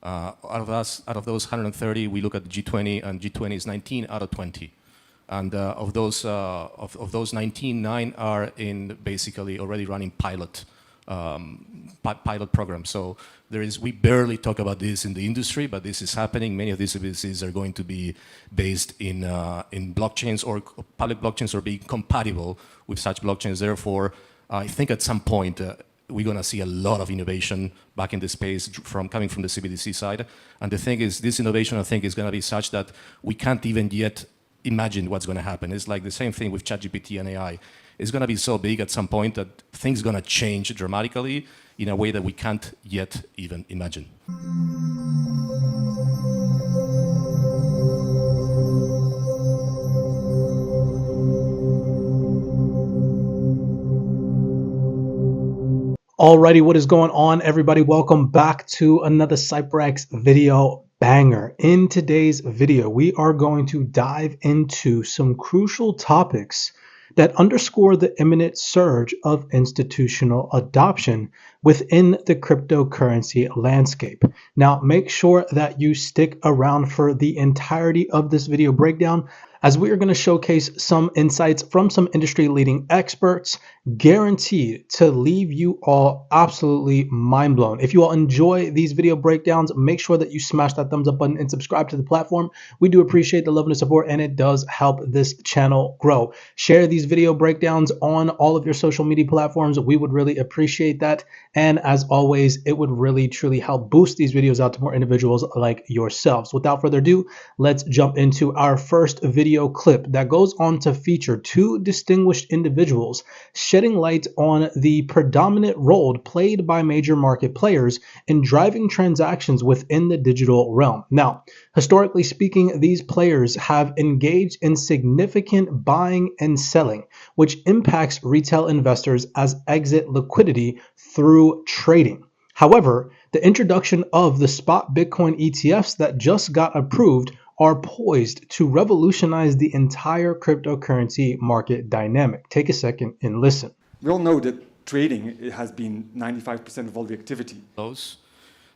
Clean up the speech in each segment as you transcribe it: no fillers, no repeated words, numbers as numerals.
Out of those 130, we look at the G20, and G20 is 19 out of 20. And of those 19, 9 are in basically already running pilot programs. So we barely talk about this in the industry, but this is happening. Many of these services are going to be based in blockchains, or public blockchains, or be compatible with such blockchains. Therefore, I think at some point we're going to see a lot of innovation back in the space coming from the CBDC side. And the thing is, this innovation, I think, is going to be such that we can't even yet imagine what's going to happen. It's like the same thing with ChatGPT and AI. It's going to be so big at some point that things are going to change dramatically in a way that we can't yet even imagine. Alrighty, what is going on, everybody? Welcome back to another CYPRX video banger. In today's video, we are going to dive into some crucial topics that underscore the imminent surge of institutional adoption within the cryptocurrency landscape. Now, make sure that you stick around for the entirety of this video breakdown, as we are going to showcase some insights from some industry leading experts, guaranteed to leave you all absolutely mind blown. If you all enjoy these video breakdowns, make sure that you smash that thumbs up button and subscribe to the platform. We do appreciate the love and the support, and it does help this channel grow. Share these video breakdowns on all of your social media platforms. We would really appreciate that. And as always, it would really truly help boost these videos out to more individuals like yourselves. Without further ado, let's jump into our first video clip that goes on to feature two distinguished individuals shedding light on the predominant role played by major market players in driving transactions within the digital realm. Now, historically speaking, these players have engaged in significant buying and selling, which impacts retail investors as exit liquidity through trading. However, the introduction of the spot Bitcoin ETFs that just got approved are poised to revolutionize the entire cryptocurrency market dynamic. Take a second and listen. We all know that trading has been 95% of all the activity.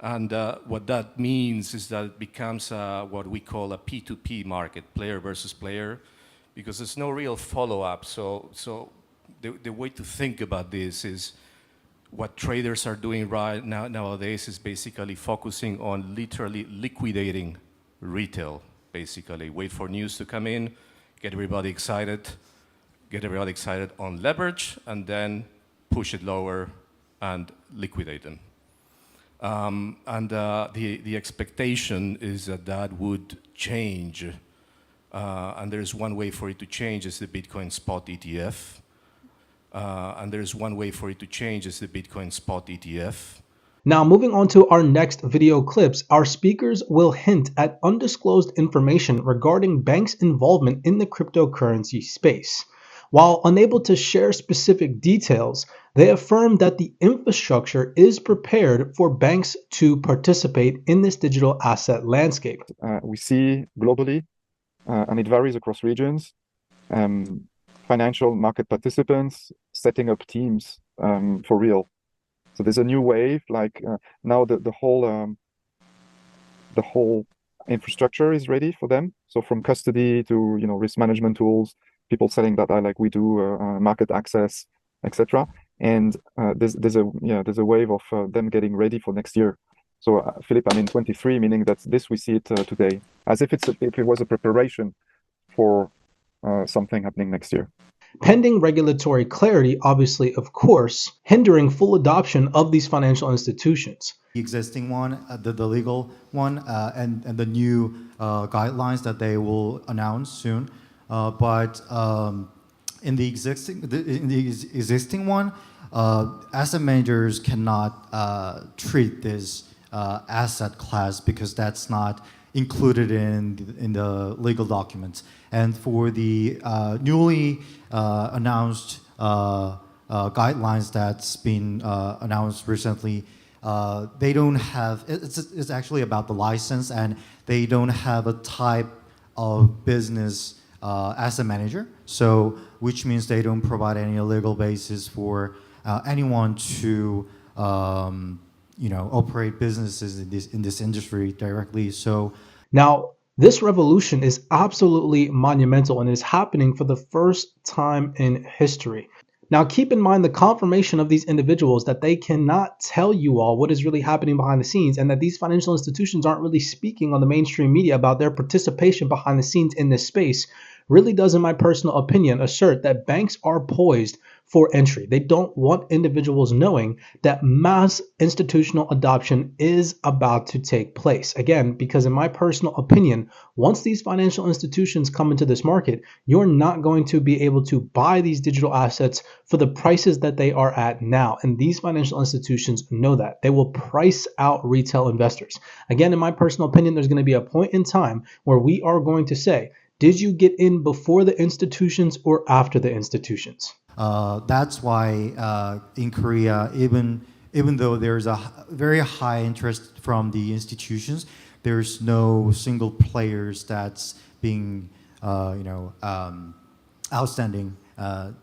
And what that means is that it becomes what we call a P2P market, player versus player, because there's no real follow-up. So the way to think about this is what traders are doing right nowadays is basically focusing on literally liquidating retail. Basically, wait for news to come in, get everybody excited on leverage, and then push it lower and liquidate them. The expectation is that would change. And there's one way for it to change, is the Bitcoin spot ETF. Now, moving on to our next video clips, our speakers will hint at undisclosed information regarding banks' involvement in the cryptocurrency space. While unable to share specific details, they affirm that the infrastructure is prepared for banks to participate in this digital asset landscape. We see globally, and it varies across regions, financial market participants setting up teams for real. So there's a new wave, like now the whole infrastructure is ready for them. So from custody to risk management tools, people selling data like we do, market access, etc. And there's a wave of them getting ready for next year. So Philip, I'm in 23, meaning that we see it today, as if if it was a preparation for something happening next year. Pending regulatory clarity, obviously, of course, hindering full adoption of these financial institutions. The existing one, the legal one, and the new guidelines that they will announce soon. But in the existing one, asset managers cannot treat this asset class because that's not included in the legal documents. And for the newly announced guidelines that's been announced recently, they don't have, it's actually about the license, and they don't have a type of business asset manager, so which means they don't provide any legal basis for anyone to operate businesses in this industry directly. So Now, this revolution is absolutely monumental and is happening for the first time in history. Now, keep in mind the confirmation of these individuals that they cannot tell you all what is really happening behind the scenes, and that these financial institutions aren't really speaking on the mainstream media about their participation behind the scenes in this space really does, in my personal opinion, assert that banks are poised for entry. They don't want individuals knowing that mass institutional adoption is about to take place. Again, because in my personal opinion, once these financial institutions come into this market, you're not going to be able to buy these digital assets for the prices that they are at now. And these financial institutions know that. They will price out retail investors. Again, in my personal opinion, there's going to be a point in time where we are going to say, did you get in before the institutions or after the institutions? that's why in Korea, even though there's a very high interest from the institutions, there's no single players that's being outstanding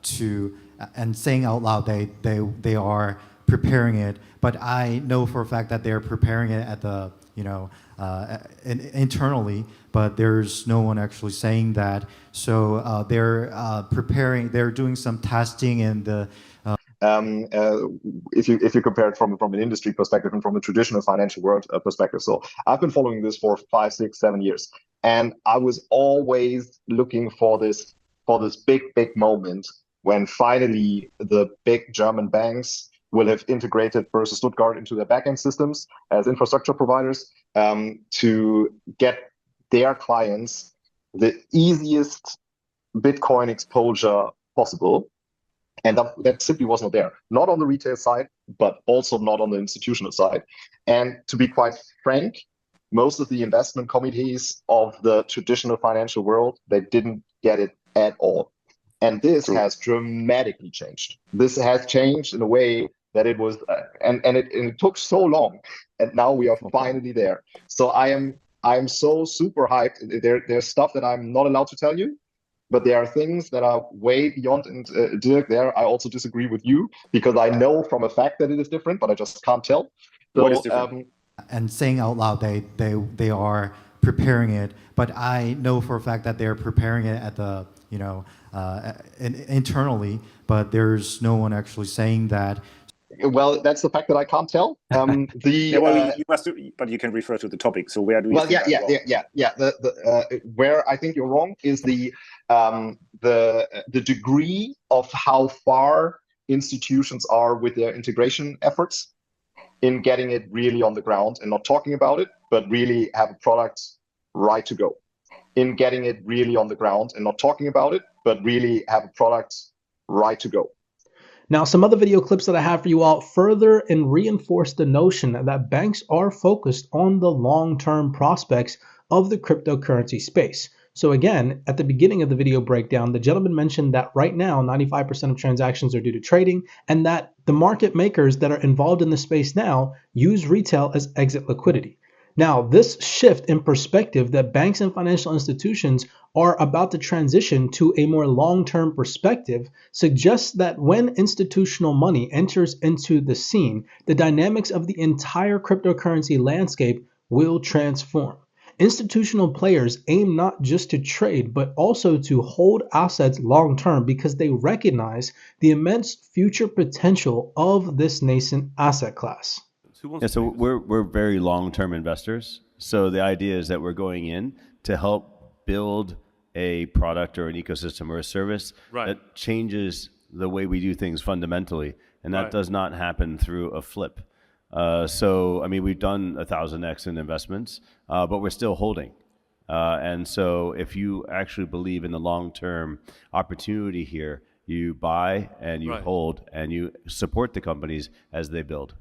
to and saying out loud they are preparing it. But I know for a fact that they're preparing it at the internally, but there's no one actually saying that. So they're preparing. They're doing some testing and the. If you compare it from an industry perspective and from a traditional financial world perspective. So I've been following this for 5, 6, 7 years, and I was always looking for this big moment when finally the big German banks will have integrated Börse Stuttgart into their backend systems as infrastructure providers to get their clients the easiest Bitcoin exposure possible. And that simply was not there, not on the retail side, but also not on the institutional side. And to be quite frank, most of the investment committees of the traditional financial world, they didn't get it at all. And this has dramatically changed. This has changed in a way that it was, and it took so long, and now we are finally there. So I'm so super hyped. There's stuff that I'm not allowed to tell you, but there are things that are way beyond. And Dirk, there I also disagree with you, because I know from a fact that it is different, but I just can't tell. So, what is different? And saying out loud they are preparing it, but I know for a fact that they're preparing it at the internally, but there's no one actually saying that. Well, that's the fact that I can't tell. You must, but you can refer to the topic. So where do you? Well, where I think you're wrong is the degree of how far institutions are with their integration efforts in getting it really on the ground and not talking about it, but really have a product right to go. In getting it really on the ground and not talking about it, but really have a product right to go. Now, some other video clips that I have for you all further and reinforce the notion that banks are focused on the long-term prospects of the cryptocurrency space. So again, at the beginning of the video breakdown, the gentleman mentioned that right now, 95% of transactions are due to trading, and that the market makers that are involved in the space now use retail as exit liquidity. Now, this shift in perspective that banks and financial institutions are about to transition to a more long-term perspective suggests that when institutional money enters into the scene, the dynamics of the entire cryptocurrency landscape will transform. Institutional players aim not just to trade, but also to hold assets long-term because they recognize the immense future potential of this nascent asset class. Yeah, so we're very long-term investors. So the idea is that we're going in to help build a product or an ecosystem or a service that changes the way we do things fundamentally, and that does not happen through a flip. So I mean, we've done 1,000x in investments, but we're still holding. And so if you actually believe in the long-term opportunity here, you buy and you hold and you support the companies as they build.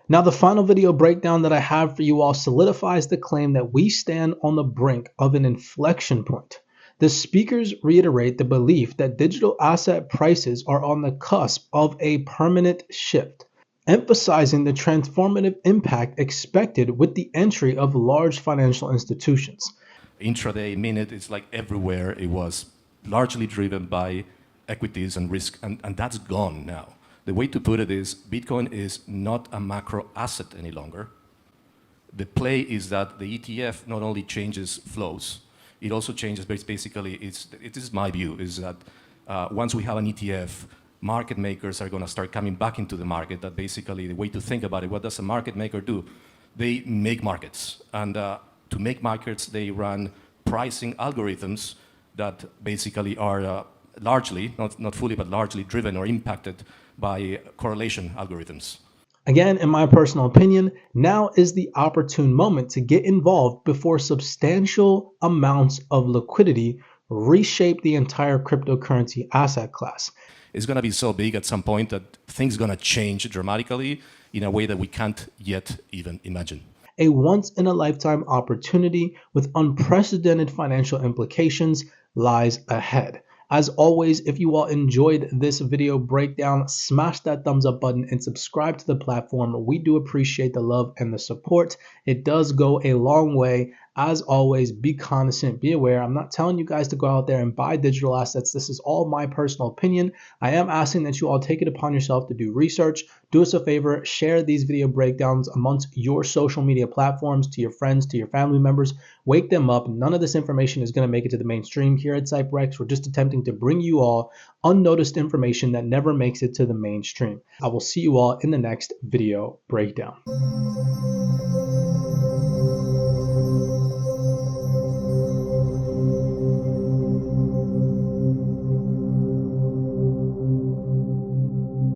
Now, the final video breakdown that I have for you all solidifies the claim that we stand on the brink of an inflection point. The speakers reiterate the belief that digital asset prices are on the cusp of a permanent shift, emphasizing the transformative impact expected with the entry of large financial institutions. Intraday, minute, it's like everywhere. It was largely driven by equities and risk, and that's gone now. The way to put it is Bitcoin is not a macro asset any longer. The play is that the ETF not only changes flows, it also changes, but basically, it is my view, is that once we have an ETF, market makers are going to start coming back into the market. That basically, the way to think about it, what does a market maker do? They make markets. And to make markets, they run pricing algorithms that basically are largely, not fully, but largely driven or impacted by correlation algorithms. Again, in my personal opinion, now is the opportune moment to get involved before substantial amounts of liquidity reshape the entire cryptocurrency asset class. It's going to be so big at some point that things are going to change dramatically in a way that we can't yet even imagine. A once-in-a-lifetime opportunity with unprecedented financial implications lies ahead. As always, if you all enjoyed this video breakdown, smash that thumbs up button and subscribe to the platform. We do appreciate the love and the support. It does go a long way. As always, be cognizant, be aware. I'm not telling you guys to go out there and buy digital assets. This is all my personal opinion. I am asking that you all take it upon yourself to do research. Do us a favor, share these video breakdowns amongst your social media platforms, to your friends, to your family members. Wake them up. None of this information is going to make it to the mainstream. Here at CYPRX, we're just attempting to bring you all unnoticed information that never makes it to the mainstream. I will see you all in the next video breakdown.